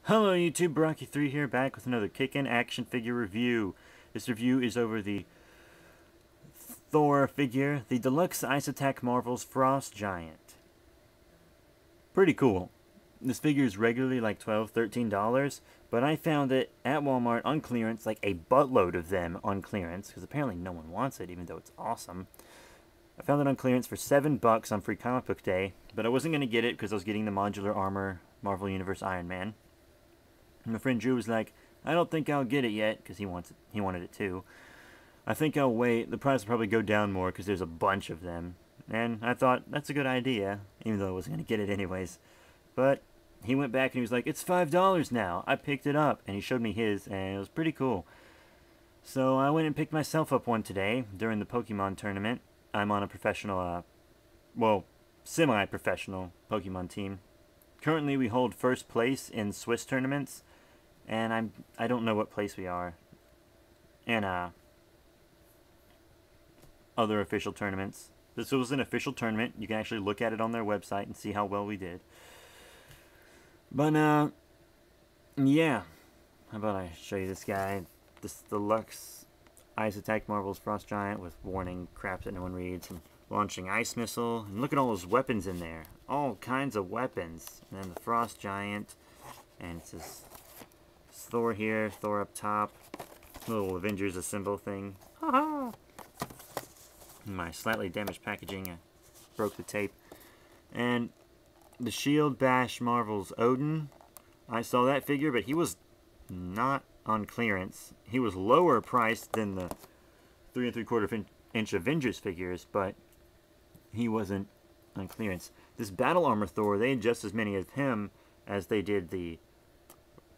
Hello YouTube, Brocky3 here, back with another Kick-In action figure review. This review is over the Thor figure, the Deluxe Ice Attack Marvel's Frost Giant. Pretty cool. This figure is regularly like $12, $13, but I found it at Walmart on clearance, like a buttload of them on clearance, because apparently no one wants it, even though it's awesome. I found it on clearance for $7 on Free Comic Book Day, but I wasn't going to get it because I was getting the Modular Armor Marvel Universe Iron Man. And my friend Drew was like, I don't think I'll get it yet, because he wanted it too. I think I'll wait. The price will probably go down more because there's a bunch of them. And I thought, that's a good idea, even though I wasn't going to get it anyways. But he went back and he was like, it's $5 now. I picked it up, and he showed me his, and it was pretty cool. So I went and picked myself up one today during the Pokemon tournament. I'm on a professional, semi-professional Pokemon team. Currently, we hold first place in Swiss tournaments. And I don't know what place we are in other official tournaments. This was an official tournament. You can actually look at it on their website and see how well we did. But yeah. How about I show you this guy? This Deluxe Ice Attack Marvel's Frost Giant with warning crap that no one reads and launching ice missile. And look at all those weapons in there. All kinds of weapons. And then the Frost Giant. And it says Thor here, Thor up top, little Avengers Assemble thing. Ha-ha! My slightly damaged packaging, I broke the tape. And the Shield Bash Marvel's Odin. I saw that figure, but he was not on clearance. He was lower priced than the 3 3/4 inch Avengers figures, but he wasn't on clearance. This Battle Armor Thor, they had just as many of him as they did the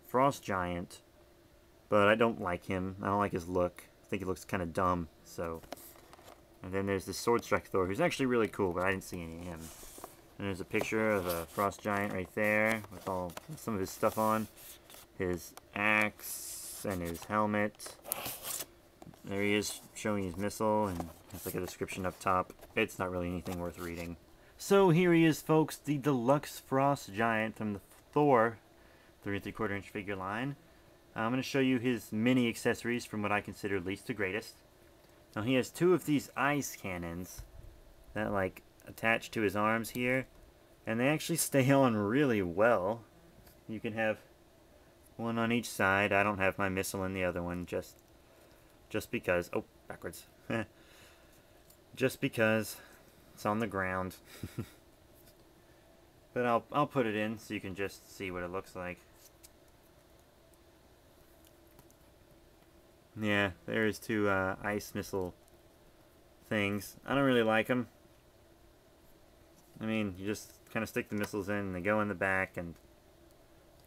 Frost Giant, but I don't like him. I don't like his look. I think he looks kind of dumb. So, and then there's the Sword Strike Thor, who's actually really cool, but I didn't see any of him. And there's a picture of a Frost Giant right there with some of his stuff on, his axe and his helmet. There he is, showing his missile, and there's like a description up top. It's not really anything worth reading. So here he is, folks, the Deluxe Frost Giant from the Thor 3 3/4 inch figure line. I'm going to show you his mini accessories from what I consider least to greatest. Now he has two of these ice cannons that like attach to his arms here, and they actually stay on really well. You can have one on each side. I don't have my missile in the other one just because. Oh, backwards. Just because it's on the ground. But I'll put it in so you can just see what it looks like. Yeah, there's two ice missile things. I don't really like them. I mean, you just kind of stick the missiles in and they go in the back, and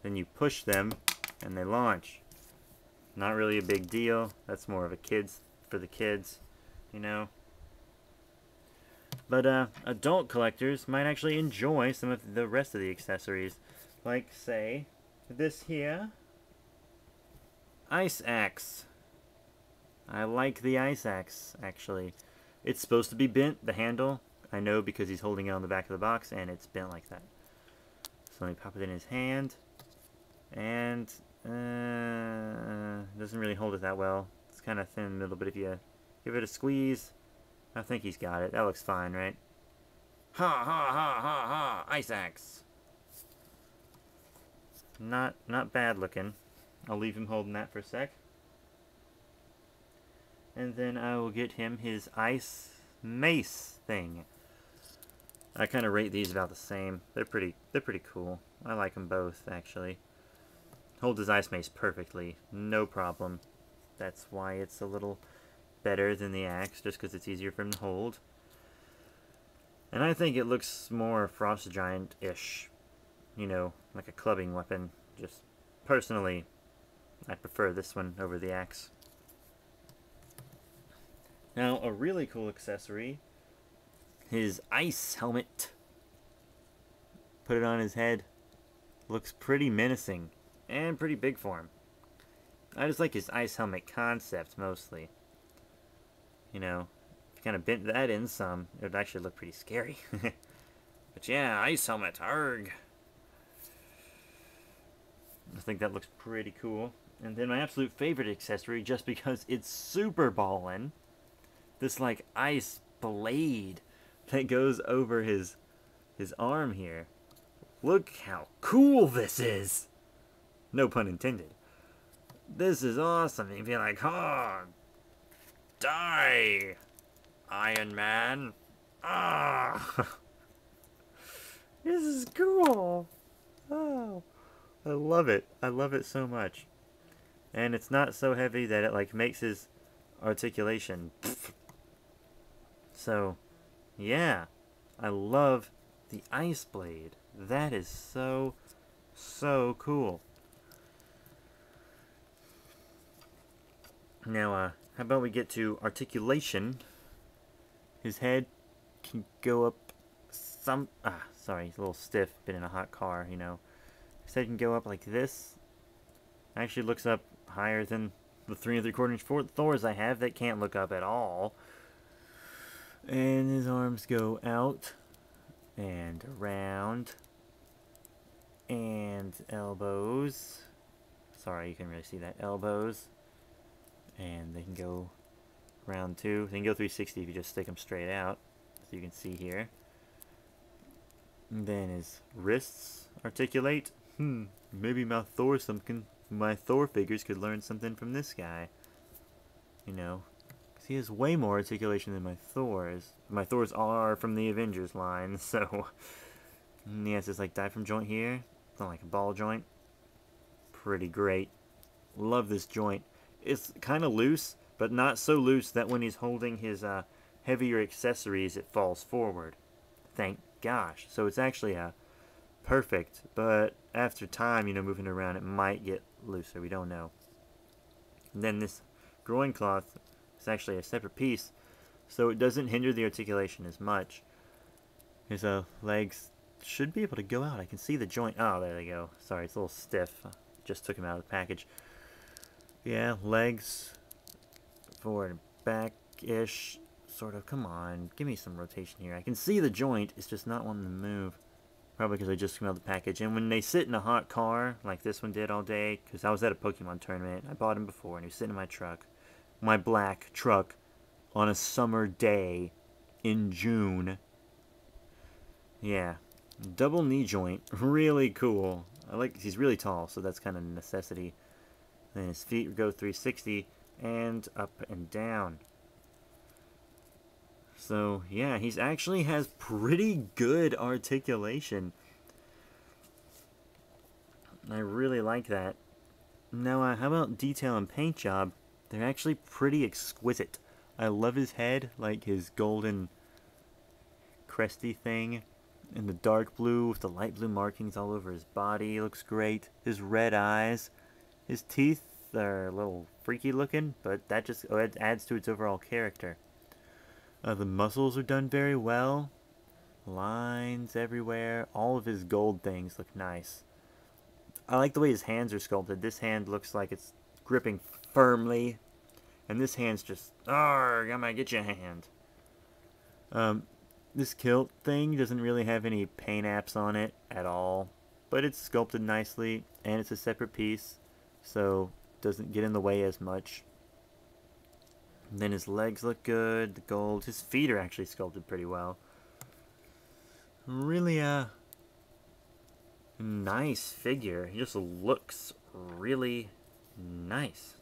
then you push them and they launch. Not really a big deal. That's more of for the kids, you know. But adult collectors might actually enjoy some of the rest of the accessories. Like, say, this here. Ice Axe. I like the Ice Axe, actually. It's supposed to be bent, the handle. I know because he's holding it on the back of the box, and it's bent like that. So let me pop it in his hand. And, doesn't really hold it that well. It's kind of thin in the middle, but if you give it a squeeze, I think he's got it. That looks fine, right? Ha ha ha ha ha! Ice Axe! Not bad looking. I'll leave him holding that for a sec. And then I will get him his ice mace thing. I kind of rate these about the same. They're pretty cool. I like them both, actually. Holds his ice mace perfectly. No problem. That's why it's a little better than the axe, just because it's easier for him to hold. And I think it looks more Frost Giant-ish. You know, like a clubbing weapon. Just personally, I prefer this one over the axe. Now, a really cool accessory, his ice helmet. Put it on his head. Looks pretty menacing, and pretty big for him. I just like his ice helmet concept, mostly. You know, if you kind of bent that in some, it would actually look pretty scary. But yeah, ice helmet, arg. just think that looks pretty cool. And then my absolute favorite accessory, just because it's super ballin', this like ice blade that goes over his arm here. Look how cool this is! No pun intended. This is awesome. You'd be like, oh, die, Iron Man. Ah, this is cool. Oh, I love it. I love it so much. And it's not so heavy that it like makes his articulation. So, yeah, I love the ice blade. That is so cool. Now, how about we get to articulation? His head can go up sorry, he's a little stiff, been in a hot car, you know. His head can go up like this. Actually looks up higher than the 3 3/4 inch Thors I have that can't look up at all. And his arms go out and around and elbows. Sorry, you can really see that. Elbows. And they can go around too. They can go 360 if you just stick them straight out, so you can see here. And then his wrists articulate. Maybe my Thor figures could learn something from this guy. You know, because he has way more articulation than my Thors. My Thors are from the Avengers line, so he has this like diaphragm joint here, like a ball joint. Pretty great. Love this joint. It's kind of loose, but not so loose that when he's holding his heavier accessories, it falls forward. Thank gosh. So it's actually perfect, but after time, you know, moving around, it might get looser. We don't know. And then this groin cloth is actually a separate piece, so it doesn't hinder the articulation as much. His legs should be able to go out. I can see the joint. Oh, there they go. Sorry, it's a little stiff. Just took him out of the package. Yeah, legs forward and back-ish, sort of. Come on, give me some rotation here. I can see the joint, it's just not wanting to move. Probably because I just came out of the package. And when they sit in a hot car, like this one did all day, because I was at a Pokemon tournament, I bought him before, and he was sitting in my truck. My black truck on a summer day in June. Yeah, double knee joint, really cool. He's really tall, so that's kind of a necessity. Then his feet go 360 and up and down. So yeah, he's actually has pretty good articulation. I really like that. Now, how about detail and paint job? They're actually pretty exquisite. I love his head, like his golden cresty thing, and the dark blue with the light blue markings all over his body. Looks great. His red eyes. His teeth are a little freaky looking, but that just adds to its overall character. The muscles are done very well. Lines everywhere. All of his gold things look nice. I like the way his hands are sculpted. This hand looks like it's gripping firmly, and this hand's just, I'm gonna get you a hand. This kilt thing doesn't really have any paint apps on it at all, but it's sculpted nicely, and it's a separate piece, so doesn't get in the way as much. And then his legs look good, the gold. His feet are actually sculpted pretty well. Really a nice figure. He just looks really nice.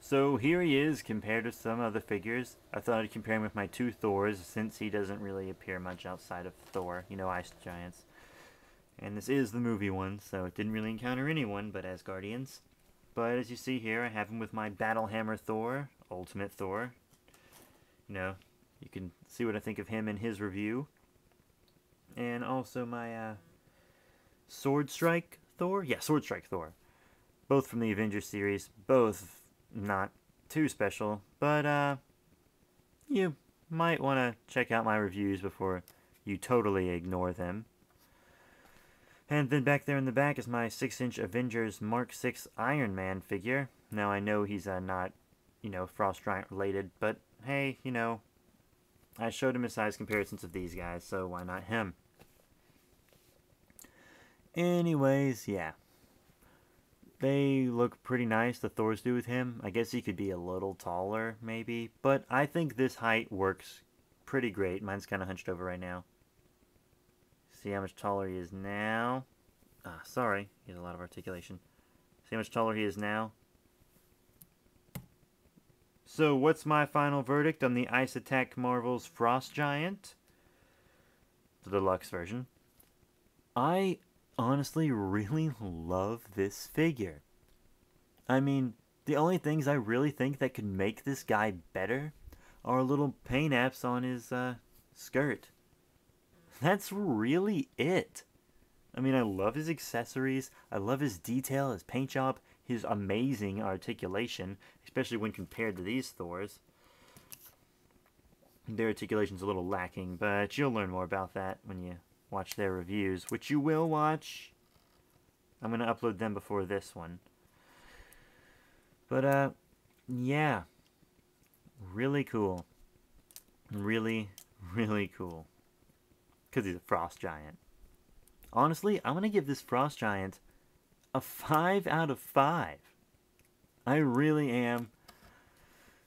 So here he is compared to some other figures. I thought I'd compare him with my two Thors, since he doesn't really appear much outside of Thor, you know, Ice Giants. And this is the movie one, so it didn't really encounter anyone but Asgardians. But as you see here, I have him with my Battle Hammer Thor, Ultimate Thor. You know, you can see what I think of him in his review. And also my Sword Strike Thor? Yeah, Sword Strike Thor. Both from the Avengers series. Both not too special, but you might want to check out my reviews before you totally ignore them. And then back there in the back is my 6-inch Avengers Mark 6 Iron Man figure. Now I know he's not, you know, Frost Giant related, but hey, you know, I showed him his size comparisons of these guys, so why not him? Anyways, yeah. look pretty nice, the Thors do with him. I guess he could be a little taller, maybe. But I think this height works pretty great. Mine's kind of hunched over right now. See how much taller he is now? Ah, sorry. He has a lot of articulation. See how much taller he is now? So, what's my final verdict on the Ice Attack Marvel's Frost Giant? The deluxe version. I honestly really love this figure. I mean, the only things I really think that could make this guy better are little paint apps on his skirt. That's really it. I mean, I love his accessories, I love his detail, his paint job, his amazing articulation, especially when compared to these Thors. Their articulation's a little lacking, but you'll learn more about that when you watch their reviews, which you will watch. I'm going to upload them before this one. But, yeah. Really cool. Really, really cool. Because he's a Frost Giant. Honestly, I'm going to give this Frost Giant a 5 out of 5. I really am.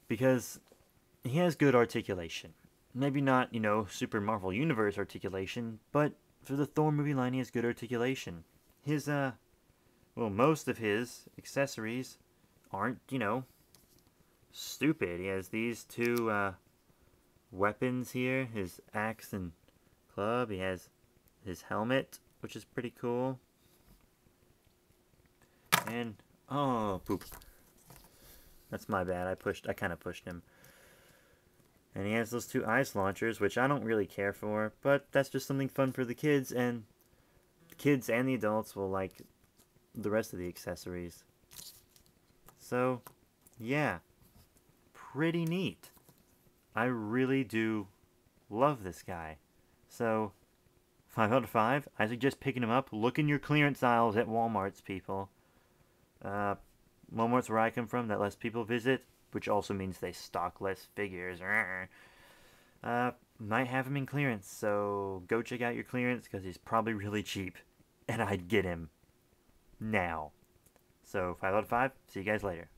Because he has good articulation. Maybe not, you know, Super Marvel Universe articulation, but for the Thor movie line, he has good articulation. His, well, most of his accessories aren't, you know, stupid. He has these two, weapons here, his axe and club. He has his helmet, which is pretty cool. And, oh, poop. That's my bad. I kind of pushed him. And he has those two ice launchers, which I don't really care for, but that's just something fun for the kids, and the kids and the adults will like the rest of the accessories. So, yeah, pretty neat. I really do love this guy. So, 5 out of 5. I suggest picking him up. Look in your clearance aisles at Walmart's, people. Walmart's where I come from, that less people visit, which also means they stock less figures. Might have him in clearance, so go check out your clearance, because he's probably really cheap. And I'd get him now. So, 5 out of 5. See you guys later.